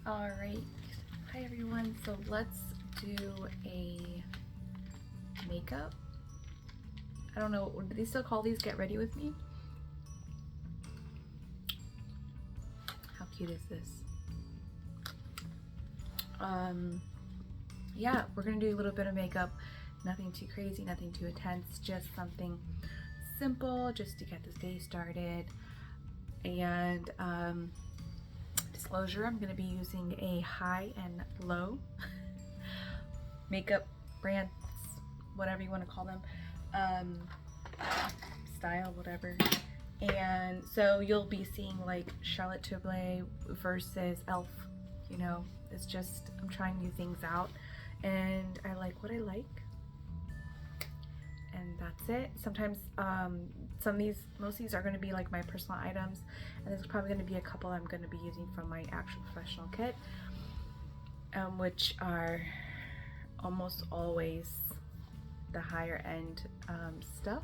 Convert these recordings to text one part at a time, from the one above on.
All right, hi everyone. So let's do a makeup. I don't know, do they still call these get ready with me? How cute is this? Yeah, we're gonna do a little bit of makeup. Nothing too crazy, nothing too intense, just something simple just to get this day started. And disclosure, I'm gonna be using a high and low makeup brands, whatever you want to call them, style, whatever. And so you'll be seeing like Charlotte Tilbury versus E.L.F. You know, it's just, I'm trying new things out and I like what I like, and that's it. Sometimes most of these are going to be like my personal items, and there's probably going to be a couple I'm going to be using from my actual professional kit, which are almost always the higher end stuff.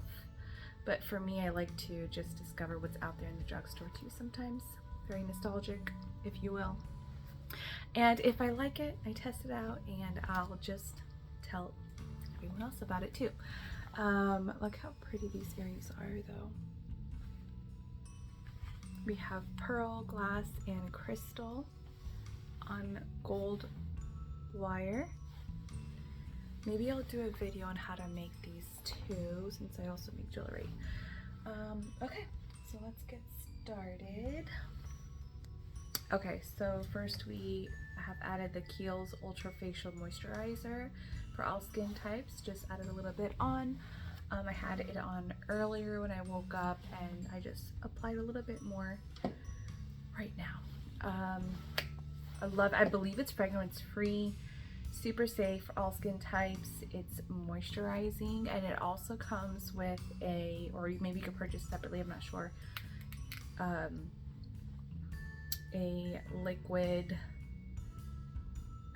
But for me, I like to just discover what's out there in the drugstore too sometimes. Very nostalgic, if you will. And if I like it, I test it out and I'll just tell everyone else about it too. Look how pretty these earrings are though. We have pearl, glass, and crystal on gold wire. Maybe I'll do a video on how to make these too, since I also make jewelry. Okay, so let's get started. Okay, so first we have added the Kiehl's Ultra Facial Moisturizer for all skin types. Just added a little bit on. I had it on earlier when I woke up, and I just applied a little bit more right now. I believe it's fragrance free, super safe for all skin types. It's moisturizing, and it also comes with or maybe you can purchase separately, I'm not sure, a liquid,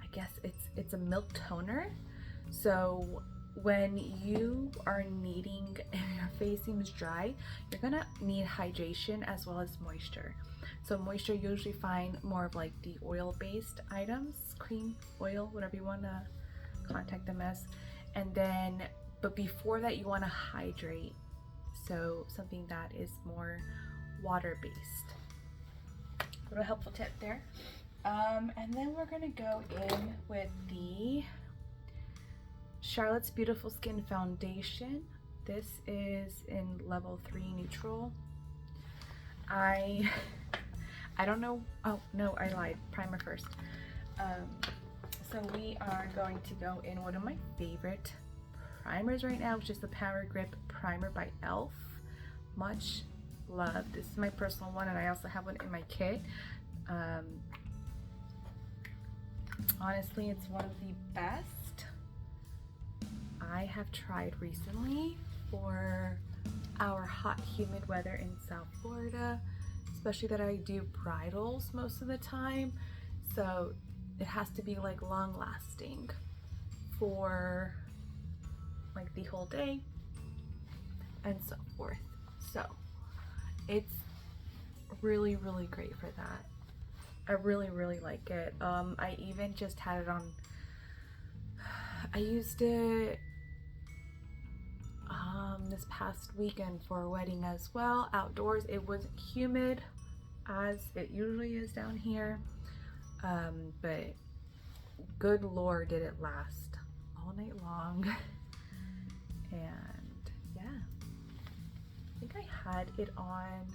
I guess it's a milk toner. So when you are needing, if your face seems dry, you're gonna need hydration as well as moisture. So moisture, you usually find more of like the oil-based items, cream, oil, whatever you want to contact them as. And then, but before that, you want to hydrate. So something that is more water-based. A little helpful tip there. And then we're gonna go in with the Charlotte's Beautiful Skin Foundation. This is in level 3 neutral. I don't know. Oh no, I lied. Primer first. So we are going to go in one of my favorite primers right now, which is the Power Grip Primer by E.L.F. Much love. This is my personal one, and I also have one in my kit. Honestly, it's one of the best I have tried recently for our hot, humid weather in South Florida, especially that I do bridals most of the time. So it has to be like long lasting for like the whole day and so forth. So it's really, really great for that. I really, really like it. I even just had it on, I used it this past weekend for a wedding as well, outdoors. It wasn't humid as it usually is down here, but good lord did it last all night long. And yeah, I think I had it on,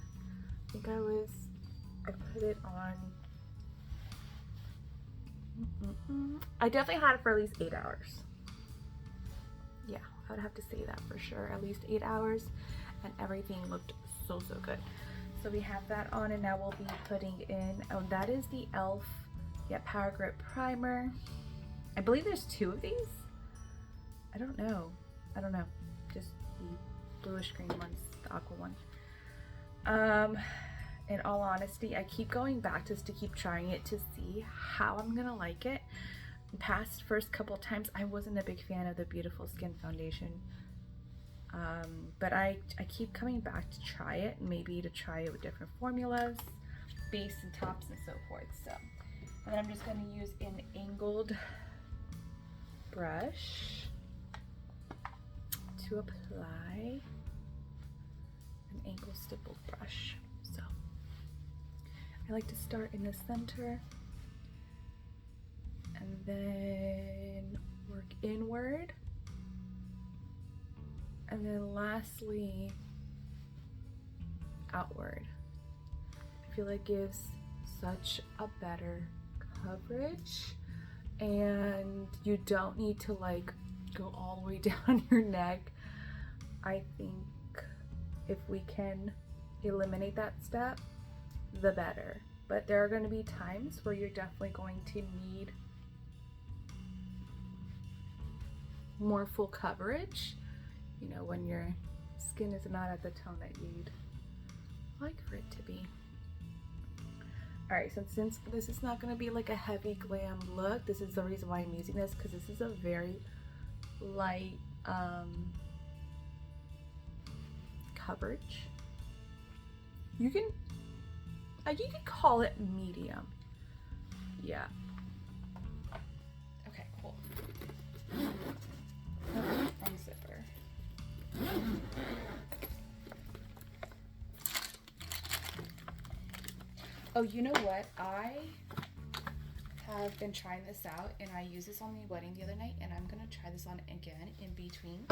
I put it on, I definitely had it for at least 8 hours. Yeah, I would have to say that for sure, at least 8 hours, and everything looked so good. So we have that on, and now we'll be putting in, oh, that is the E.L.F. Power Grip Primer. I believe there's 2 of these. I don't know, just the bluish green ones, the aqua one. In all honesty, I keep going back just to keep trying it to see how I'm gonna like it. Past first couple times, I wasn't a big fan of the Beautiful Skin Foundation, but I keep coming back to try it, maybe to try it with different formulas, base and tops and so forth. So I'm then I'm just going to use an angled brush to apply an angle stippled brush. So I like to start in the center and then work inward, and then lastly outward. I feel like gives such a better coverage, and you don't need to like go all the way down your neck. I think if we can eliminate that step, the better. But there are going to be times where you're definitely going to need more full coverage, you know, when your skin is not at the tone that you'd like for it to be. All right, so since this is not going to be like a heavy glam look, this is the reason why I'm using this, because this is a very light coverage. You can call it medium. Yeah. Okay, cool. Unzipper. Oh, you know what? I have been trying this out, and I used this on the wedding the other night, and I'm gonna try this on again in between,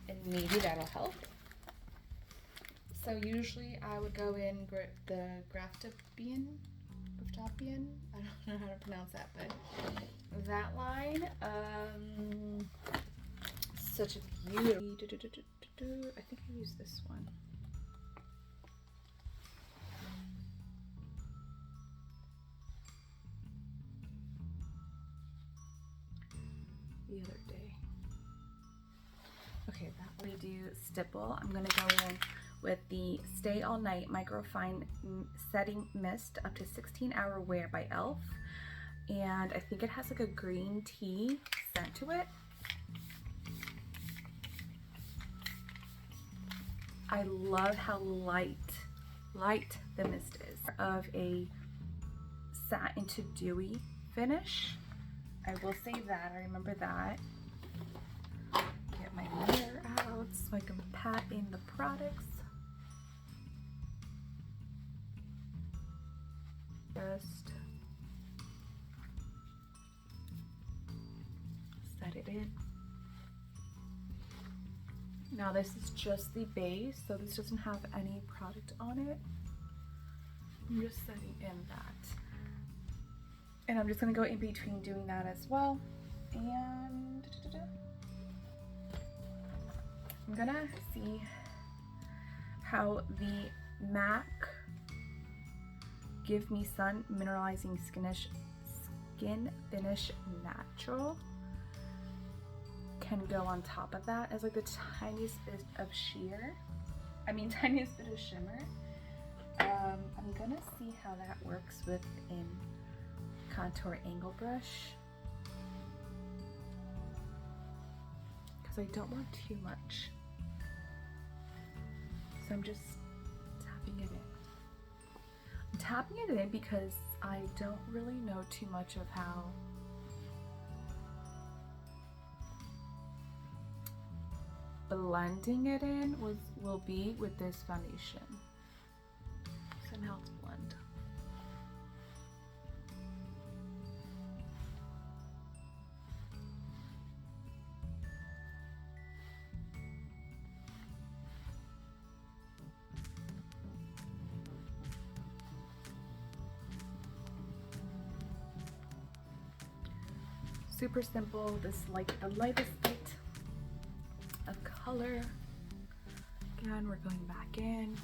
and maybe that'll help. So usually I would go in the Graftopian, I don't know how to pronounce that, but that line, such a beautiful, I think I used this one. The other day. Okay, that we do stipple. I'm gonna go in with the Stay All Night Microfine Setting Mist up to 16-hour wear by E.L.F. And I think it has like a green tea scent to it. I love how light the mist is. Of a satin to dewy finish. I will say that, I remember that. Get my mirror out so I can pat in the products. Just set it in. Now this is just the base, so this doesn't have any product on it. I'm just setting in that. And I'm just gonna go in between doing that as well. And I'm gonna see how the MAC Give Me Sun Mineralizing Skin Finish Natural can go on top of that as like the tiniest bit of tiniest bit of shimmer. I'm gonna see how that works with an contour angle brush, because I don't want too much, so I'm just tapping it in. I'm tapping it in because I don't really know too much of how blending it in will be with this foundation. So now let's blend. Super simple, this like the lightest bit of color. Again, we're going back in.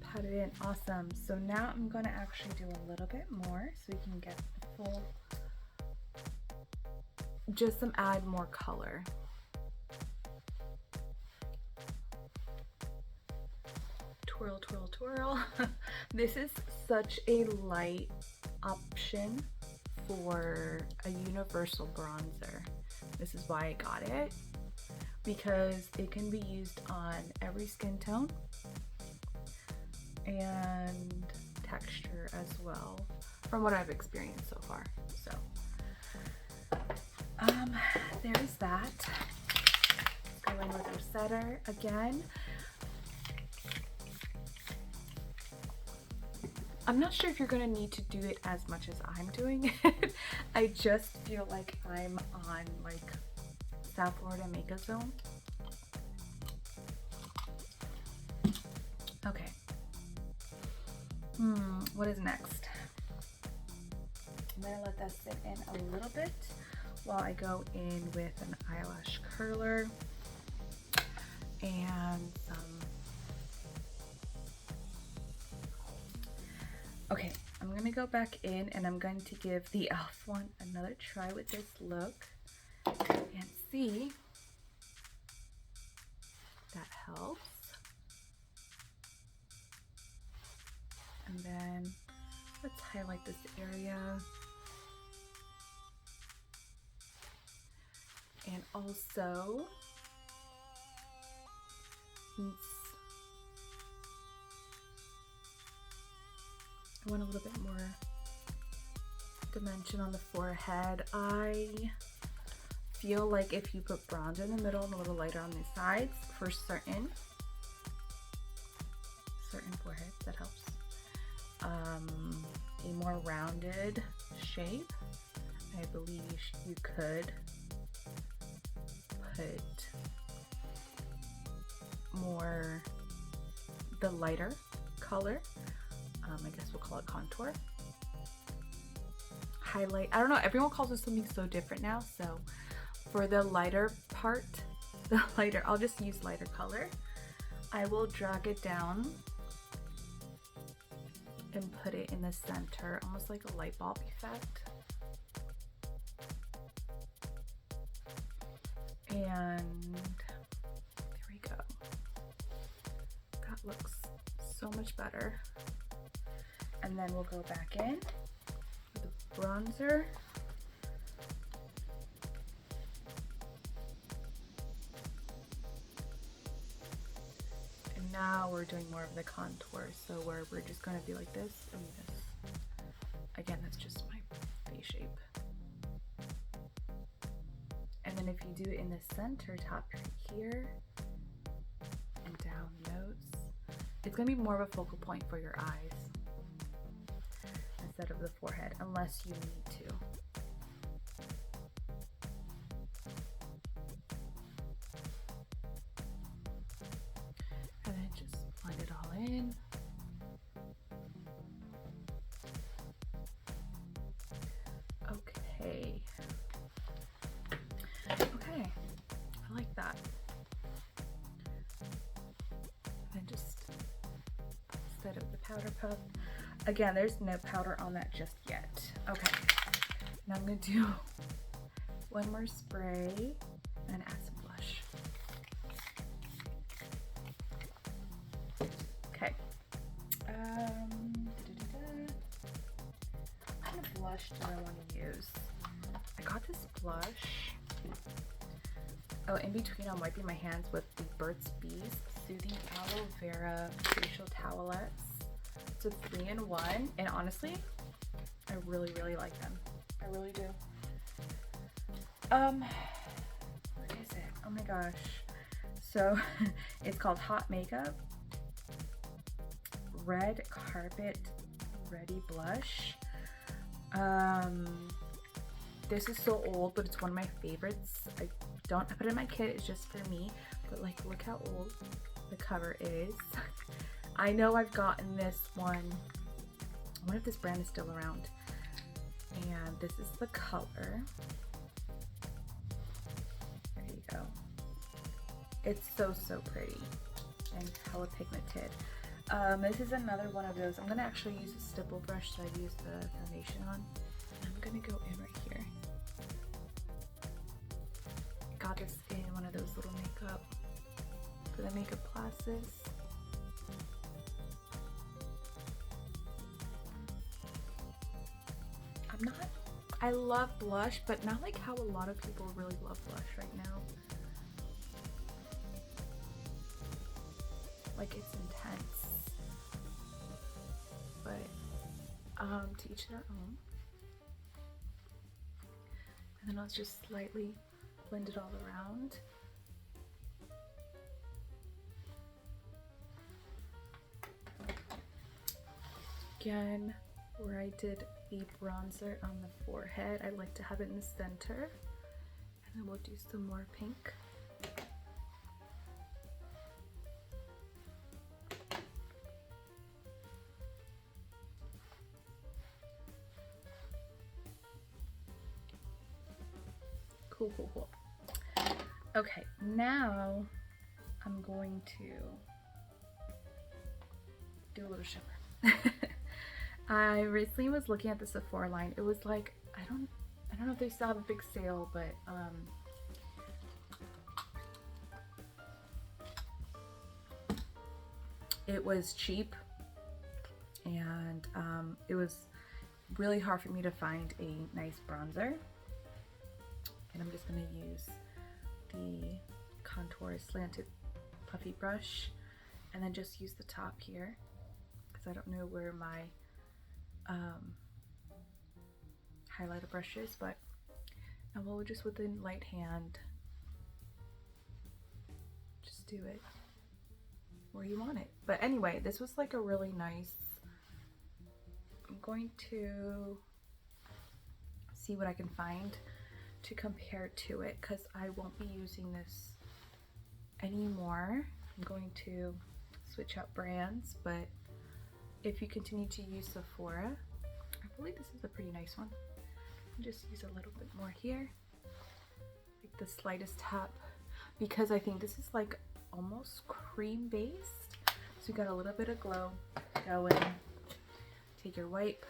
Pat it in, awesome. So now I'm gonna actually do a little bit more so we can get the full, just add more color. Twirl, twirl, twirl. This is such a light option for a universal bronzer. This is why I got it, because it can be used on every skin tone and texture as well, from what I've experienced so far. So there's that. Let's go in with our setter again. I'm not sure if you're gonna need to do it as much as I'm doing it. I just feel like I'm on like South Florida makeup zone. Okay. What is next? I'm gonna let that sit in a little bit while I go in with an eyelash curler and some. Okay, I'm gonna go back in and I'm going to give the E.L.F. one another try with this look and see if that helps. And then let's highlight this area. And also, I want a little bit more dimension on the forehead. I feel like if you put bronzer in the middle and a little lighter on the sides for certain foreheads, that helps. A more rounded shape, I believe you could put more the lighter color. I guess we'll call it contour. Highlight. I don't know. Everyone calls it something so different now. So for the lighter part, I'll just use lighter color. I will drag it down and put it in the center, almost like a light bulb effect. And there we go. That looks so much better. And then we'll go back in with the bronzer. And now we're doing more of the contour, so where we're just gonna be like this and this. Again, that's just my face shape. And then if you do it in the center top here and down notes, it's gonna be more of a focal point for your eyes instead of the forehead, unless you need to. And then just blend it all in. Okay. Okay, I like that. And then just set up the powder puff. Again, there's no powder on that just yet. Okay, now I'm gonna do one more spray and add some blush. Okay. What kind of blush do I want to use? I got this blush. Oh, in between I'm wiping my hands with the Burt's Bees Soothing Aloe Vera Facial Towelettes. It's a 3-in-1, and honestly, I really, really like them. I really do. What is it? Oh my gosh. So, it's called Hot Makeup Red Carpet Ready Blush. This is so old, but it's one of my favorites. I put it in my kit, it's just for me, but like, look how old the cover is. I know I've gotten this one. I wonder if this brand is still around. And this is the color. There you go. It's so, so pretty and hella pigmented. This is another one of those. I'm gonna actually use a stipple brush that I've used the foundation on. And I'm gonna go in right here. Got this in one of those little makeup, for the makeup classes. I love blush, but not like how a lot of people really love blush right now. Like it's intense, but to each their own. And then I'll just slightly blend it all around. Again, where I did the bronzer on the forehead, I like to have it in the center. And then we'll do some more pink. Cool, cool, cool. Okay, now I'm going to do a little shimmer. I recently was looking at the Sephora line. It was like, I don't know if they still have a big sale, but it was cheap, and it was really hard for me to find a nice bronzer. And I'm just going to use the contour slanted puffy brush and then just use the top here because I don't know where my highlighter brush is, but and we'll just with a light hand just do it where you want it. But anyway, this was like a really nice, I'm going to see what I can find to compare to it because I won't be using this anymore. I'm going to switch out brands, but if you continue to use Sephora, I believe this is a pretty nice one. Just use a little bit more here, like the slightest tap, because I think this is like almost cream based, so you got a little bit of glow. Go in, take your wipe,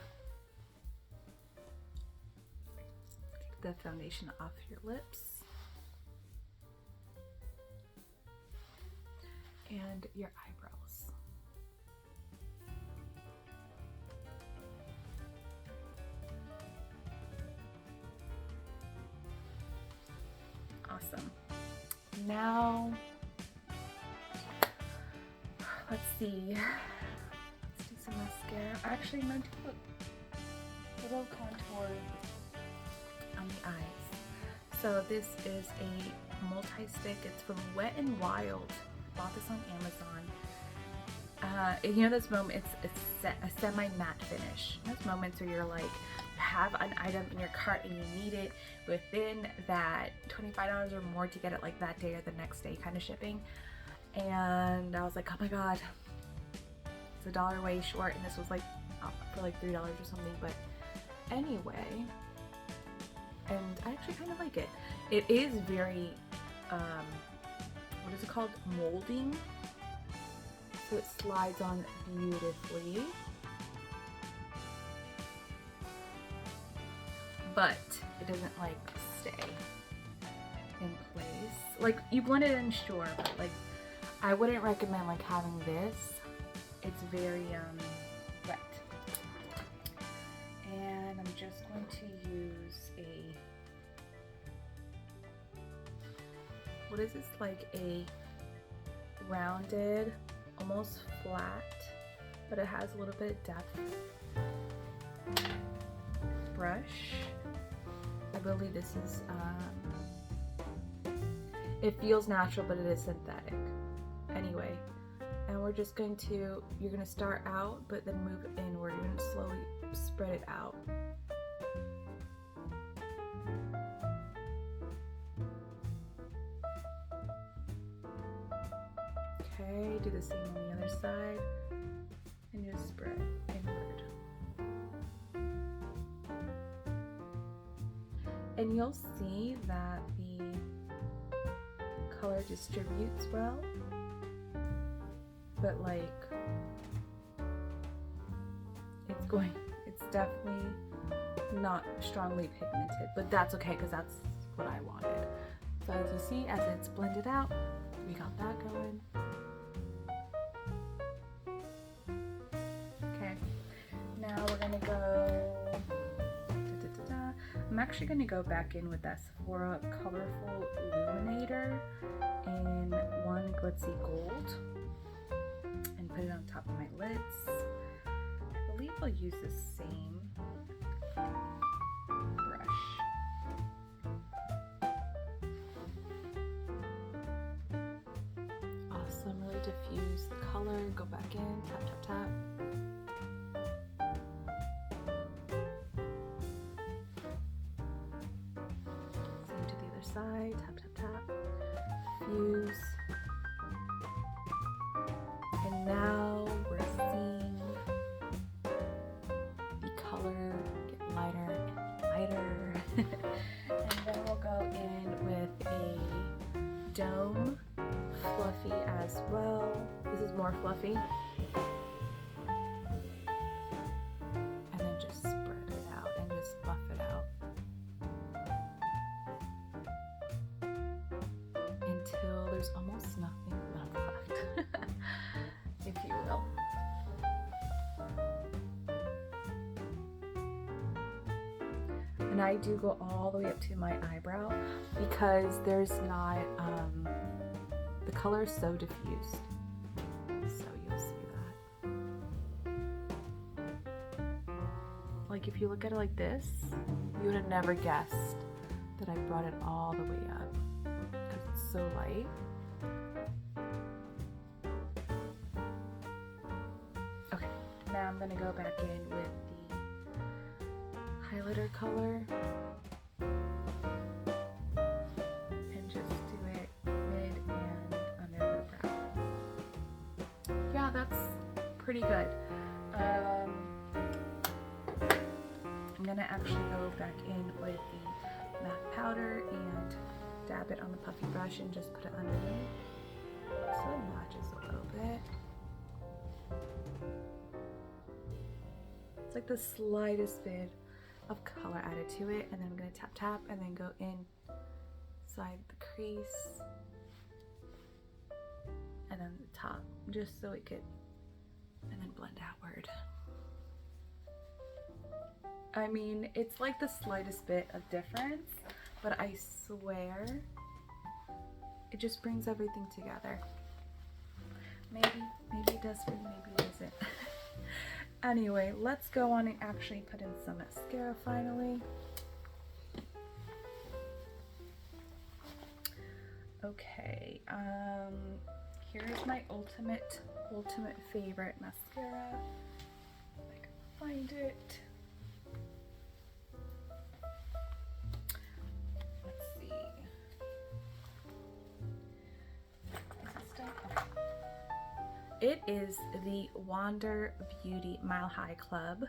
the foundation off your lips and your eyebrows. Awesome. Now, let's see. Let's do some mascara. Actually, I'm going to put a little contour on the eyes. So this is a multi-stick. It's from Wet n Wild. I bought this on Amazon. You know those moments, it's a semi-matte finish. Those moments where you're like, you have an item in your cart and you need it within that $25 or more to get it like that day or the next day kind of shipping. And I was like, oh my god, it's $1 way short, and this was like for like $3 or something. But anyway, and I actually kind of like it. It is very, what is it called? Molding. So it slides on beautifully. But it doesn't like stay in place. Like you blend it in, sure, but like I wouldn't recommend like having this. It's very wet. And I'm just going to use a, what is this, like a rounded, almost flat, but it has a little bit of depth brush. I believe this is, it feels natural, but it is synthetic. Anyway, and we're just going to, you're going to start out, but then move inward. You're going to slowly spread it out. Okay, do the same on the other side, and just spread inward. And you'll see that the color distributes well, but like it's definitely not strongly pigmented, but that's okay because that's what I wanted. So as you see, as it's blended out, we got that going. Okay, now we're gonna go, I'm actually going to go back in with that Sephora Colorful Illuminator in one glitzy gold and put it on top of my lids. I believe I'll use the same brush. Awesome, really diffuse the color. Go back in, tap, tap, tap. Side, tap, tap, tap, fuse, and now we're seeing the color get lighter and lighter. And then we'll go in with a dome fluffy as well. This is more fluffy. And then just spread it out and just buff it out until there's almost nothing left, if you will. And I do go all the way up to my eyebrow because there's not, the color is so diffused. So you'll see that. Like if you look at it like this, you would have never guessed that I brought it all the way up because it's so light. Okay, now I'm gonna go back in with the highlighter color and just do it mid and under the brow. Yeah, that's pretty good. I'm gonna actually go back in with the MAC powder and dab it on the puffy brush and just put it underneath so it matches a little bit. It's like the slightest bit of color added to it, and then I'm going to tap tap and then go inside the crease and then the top just so it could, and then blend outward. I mean, it's like the slightest bit of difference, but I swear it just brings everything together. Maybe it does for you, maybe it doesn't. Anyway, let's go on and actually put in some mascara finally. Okay, here's my ultimate favorite mascara. If I can find it. Let's see. Is it still? Okay. It is the Wander Beauty Mile High Club,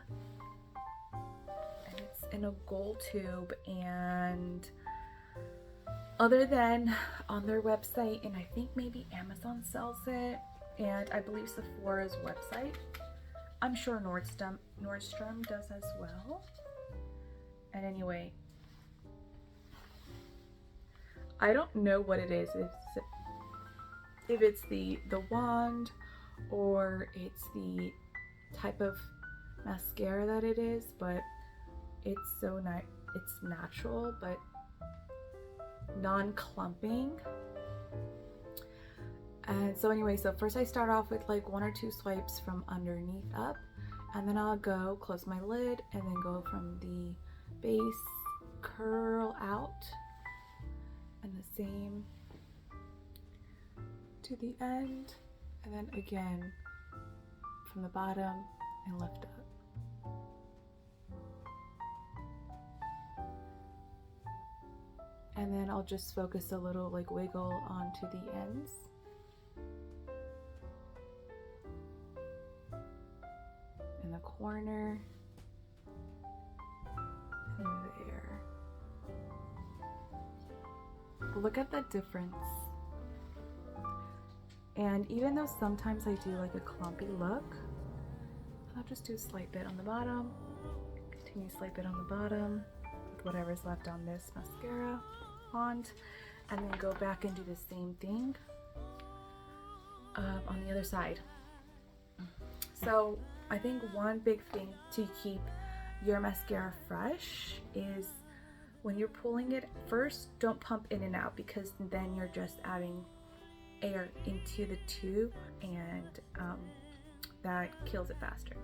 and it's in a gold tube, and other than on their website, and I think maybe Amazon sells it, and I believe Sephora's website, I'm sure Nordstrom does as well. And anyway, I don't know what it is, if it's the wand or it's the type of mascara that it is, but it's so nice. It's natural but non-clumping. And so anyway, so first I start off with like 1 or 2 swipes from underneath up, and then I'll go close my lid and then go from the base, curl out, and the same to the end, and then again from the bottom and lift up. And then I'll just focus a little like wiggle onto the ends. In the corner. And there. Look at the difference. And even though sometimes I do like a clumpy look, I'll just do a slight bit on the bottom, continue a slight bit on the bottom with whatever's left on this mascara wand, and then go back and do the same thing on the other side. So I think one big thing to keep your mascara fresh is When you're pulling it, first don't pump in and out, because then you're just adding air into the tube, and that kills it faster.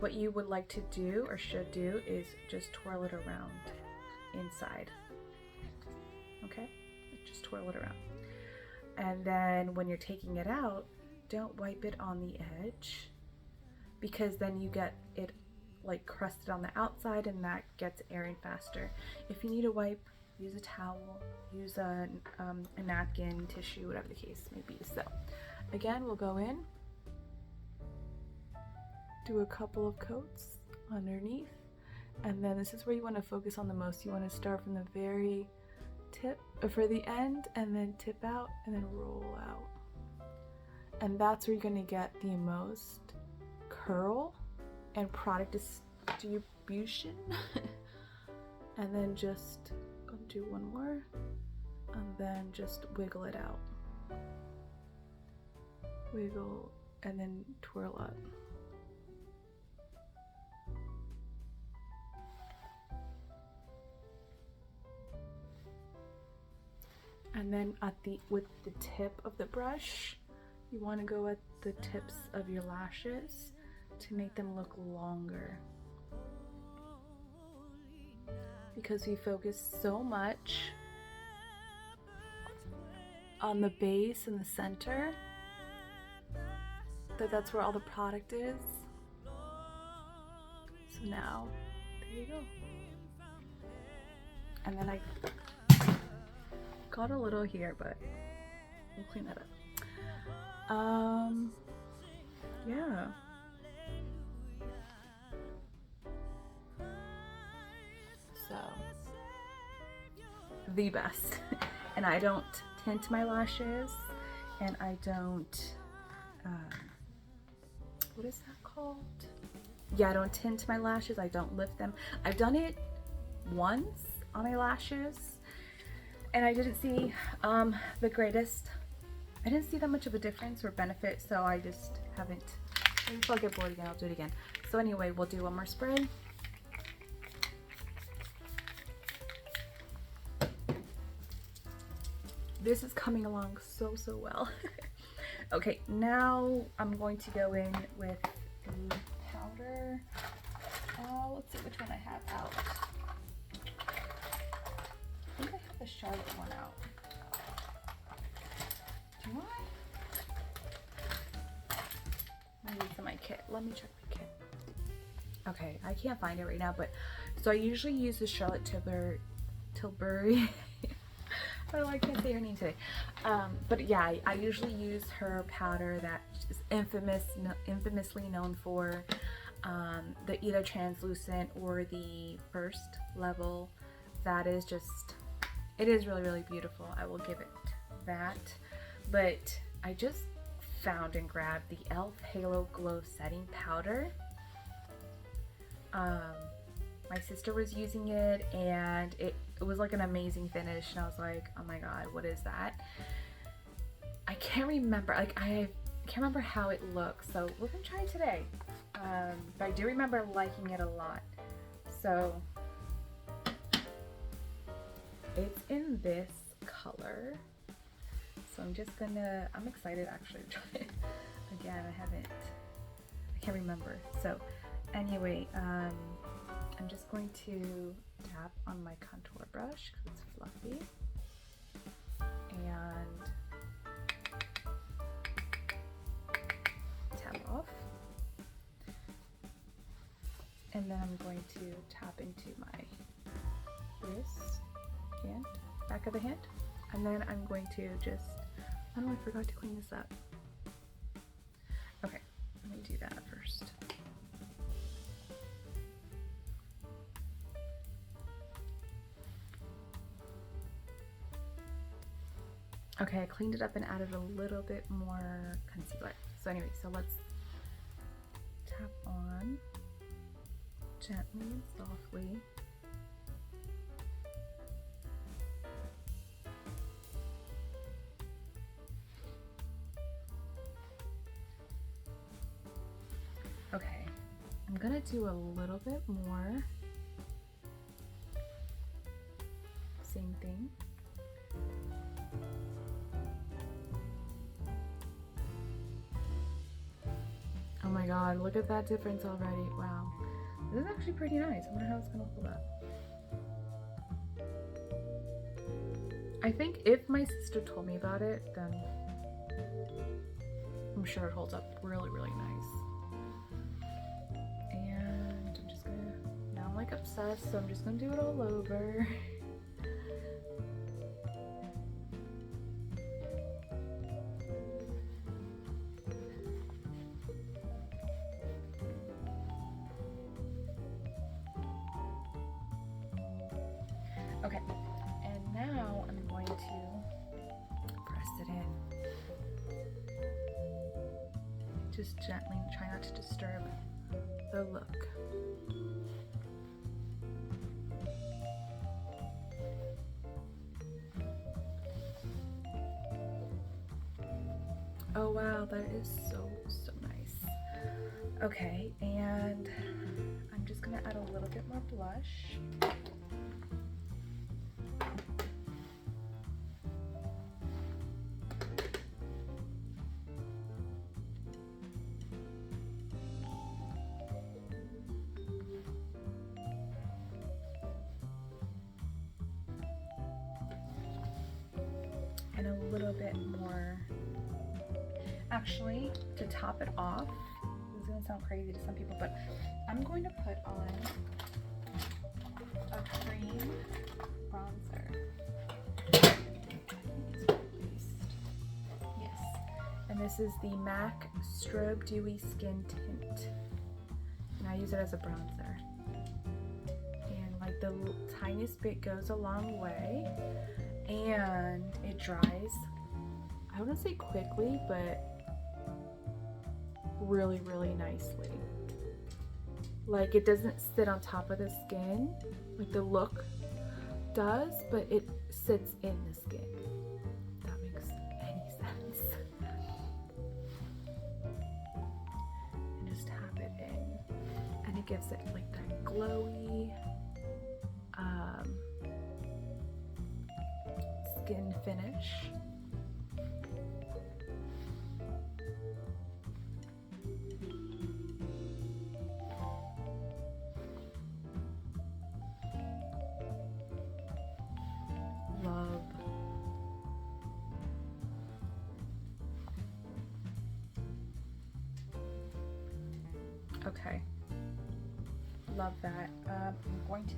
What you would like to do, or should do, is just twirl it around inside. Okay, just twirl it around. And then when you're taking it out, don't wipe it on the edge, because then you get it like crusted on the outside, and that gets airing faster. If you need a wipe, use a towel, use a napkin, tissue, whatever the case may be. So again, we'll go in, do a couple of coats underneath, and then this is where you want to focus on the most. You want to start from the very tip for the end, and then tip out, and then roll out, and that's where you're going to get the most curl and product distribution. And then just go do one more, and then just wiggle it out, wiggle, and then twirl up. And then with the tip of the brush, you want to go at the tips of your lashes to make them look longer, because we focus so much on the base and the center that's where all the product is. So now, there you go. And then I got a little here, but we'll clean that up. Yeah. So, the best. And I don't tint my lashes, and I don't, what is that called? Yeah, I don't tint my lashes, I don't lift them. I've done it once on my lashes, and I didn't see the greatest. I didn't see that much of a difference or benefit, so I just haven't. Maybe if I'll get bored again, I'll do it again. So anyway, we'll do one more spray. This is coming along so well. Okay, now I'm going to go in with the powder. Let's see which one I have out. I think I have the Charlotte one out. Do I? Maybe it's in my kit. Let me check my kit. Okay, I can't find it right now, but so I usually use the Charlotte Tilbury. Oh, I can't say her name today. But yeah, I usually use her powder that is infamously known for the either translucent or the first level. That is just, it is really beautiful. I will give it that. But I just found and grabbed the E.L.F. Halo Glow Setting Powder. My sister was using it, and it was like an amazing finish, and I was like, oh my god, what is that? I can't remember, like I can't remember how it looks, so we're gonna try it today. But I do remember liking it a lot. So it's in this color, so I'm excited actually to try it again. I can't remember. So anyway, I'm just going to tap on my contour brush because it's fluffy, and tap off, and then I'm going to tap into my wrist and back of the hand, and then I'm going to just, oh, I forgot to clean this up. Okay, let me do that first. Okay, I cleaned it up and added a little bit more concealer. So anyway, so let's tap on gently and softly. Okay, I'm gonna do a little bit more. god, look at that difference already. Wow. This is actually pretty nice. I wonder how it's gonna hold up. I think if my sister told me about it, then I'm sure it holds up really, really nice. And I'm just gonna, now I'm like obsessed, so I'm just gonna do it all over. Okay, and now I'm going to press it in. Just gently, try not to disturb the look. Oh wow, that is so nice. Okay, and I'm just gonna add a little bit more blush. And a little bit more. Actually, to top it off, this is gonna sound crazy to some people, but I'm going to put on a cream bronzer. Yes. And this is the MAC Strobe Dewy Skin Tint. And I use it as a bronzer. And like the tiniest bit goes a long way. And it dries, I wouldn't say quickly, but really, really nicely. Like it doesn't sit on top of the skin like the look does, but it sits in the skin. If that makes any sense. And just tap it in, and it gives it like that glowy skin finish. Love. Okay. Love that. I'm going to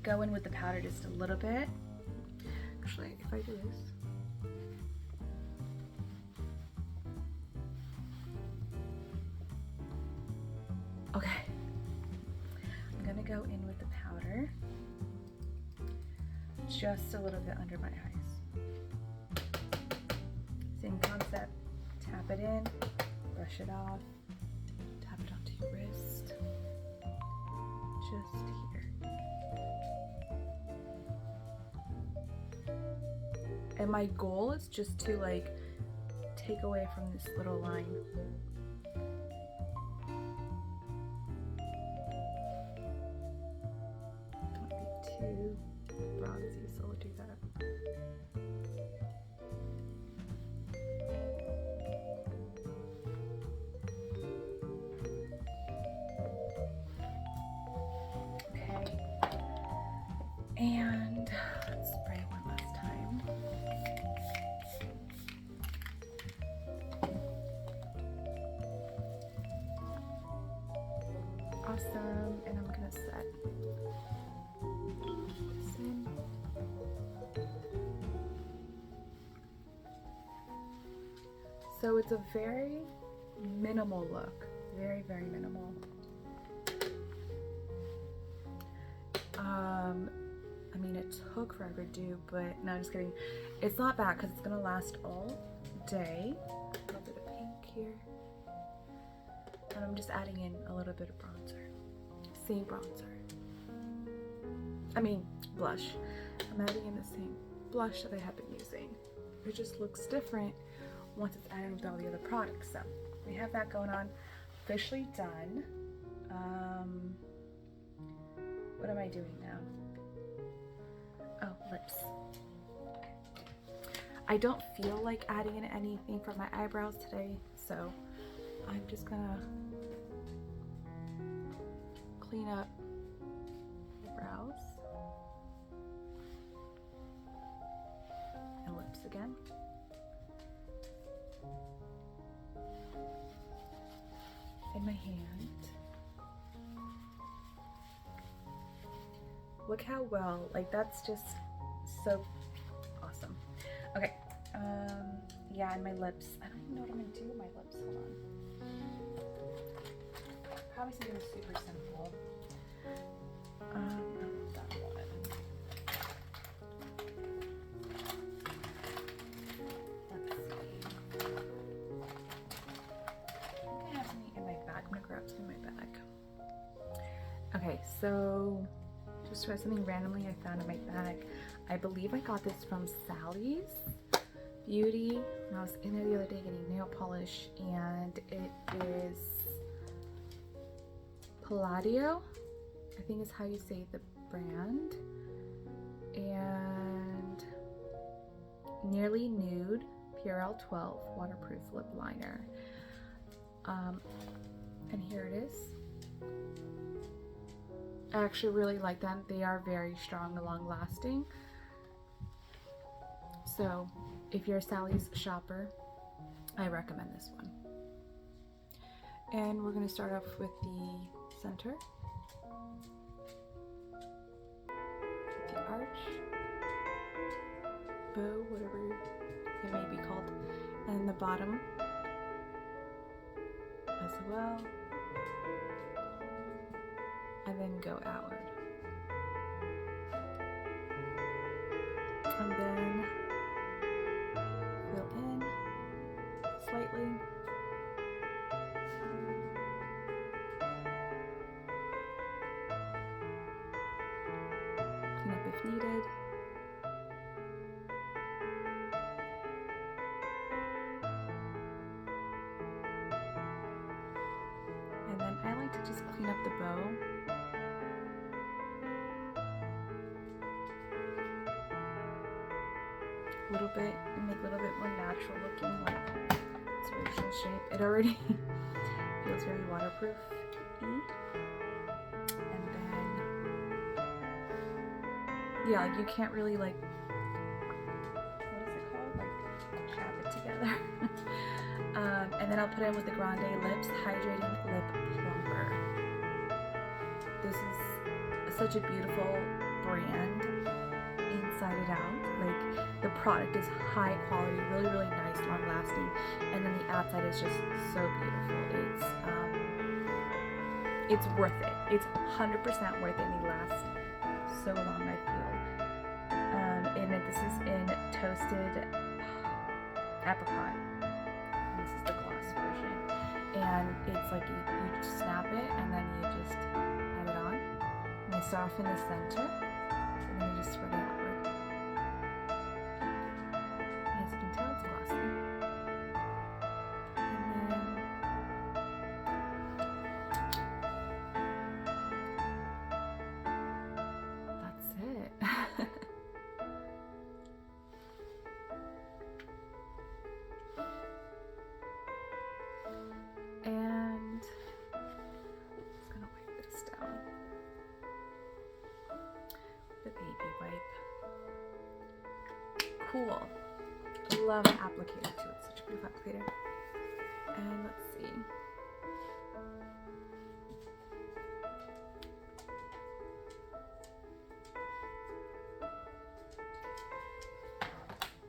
go in with the powder just a little bit. Actually, if I do this. Okay. I'm gonna go in with the powder. Just a little bit under my eyes. Same concept. Tap it in, brush it off, tap it onto your wrist. Just here. And my goal is just to like take away from this little line. Don't be too bronzy, so we'll do that. Okay. And let's spray one last time. Awesome, and I'm gonna set this in. So it's a very minimal look, very, very minimal. I mean, it took forever to do, but no, just kidding. It's not bad because it's gonna last all day. A little bit of pink here. And I'm just adding in a little bit of bronzer. Same bronzer. I mean, blush. I'm adding in the same blush that I have been using. It just looks different once it's added with all the other products. So we have that going on. Officially done. What am I doing now? Oh, lips. I don't feel like adding in anything for my eyebrows today, so I'm just gonna clean up the brows and lips again. In my hand. Look how well, like that's just so awesome. Okay, yeah, and my lips. I don't even know what I'm gonna do with my lips. Hold on. Probably something super simple. That one. Let's see. I have something in my bag. I'm gonna grab some in my bag. Okay, so just try something randomly I found in my bag. I believe I got this from Sally's Beauty when I was in there the other day getting nail polish, and it is Palladio, I think is how you say the brand, and Nearly Nude Purell 12 waterproof lip liner. And here it is. I actually really like them. They are very strong and long lasting. So if you're a Sally's shopper, I recommend this one. And we're going to start off with the center, the arch, bow, whatever it may be called, and the bottom as well, and then go outward. And then fill in slightly. Clean up if needed. And then I like to just clean up the bow. A little bit and make it a little bit more natural looking, like its original shape. It already feels very waterproof-y. And then, yeah, like you can't really like, what is it called? Like chap it together. And then I'll put in with the Grande Lips Hydrating Lip Plumper. This is such a beautiful brand inside and out. Like the product is high quality, really, really nice, long lasting, and then the outside is just so beautiful. It's worth it. It's 100% worth it, and they last so long, I feel. And this is in toasted apricot. This is the gloss version, and it's like you just snap it, and then you just add it on. And you start off in the center, and then you just spread it outward. As you can tell, it's glossy. And then that's it. And just gonna wipe this down. The baby wipe. Cool. Love an applicator too. It's such a beautiful applicator. And let's see.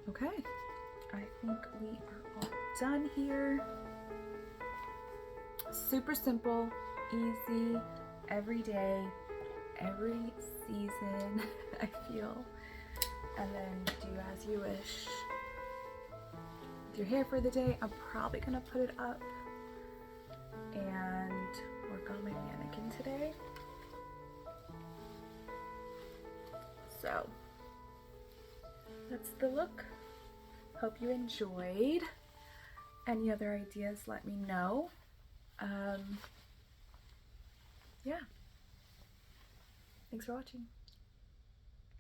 Okay. I think we are all done here. Super simple, easy, every day, every season, I feel. And then do as you wish. With your hair for the day, I'm probably gonna put it up and work on my mannequin today. So that's the look. Hope you enjoyed. Any other ideas, let me know. Yeah. Thanks for watching.